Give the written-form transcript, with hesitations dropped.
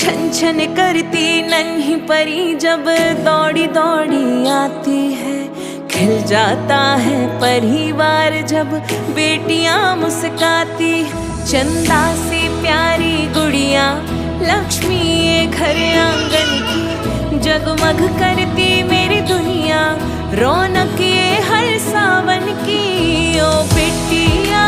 छन छन करती नन्ही परी जब दौड़ी दौड़ी आती है। खिल जाता है परिवार जब बेटियां मुस्काती। चंदा सी प्यारी गुड़िया लक्ष्मी ये घर आंगन की। जगमग करती मेरी दुनिया रौनक ये हर सावन की। ओ बेटिया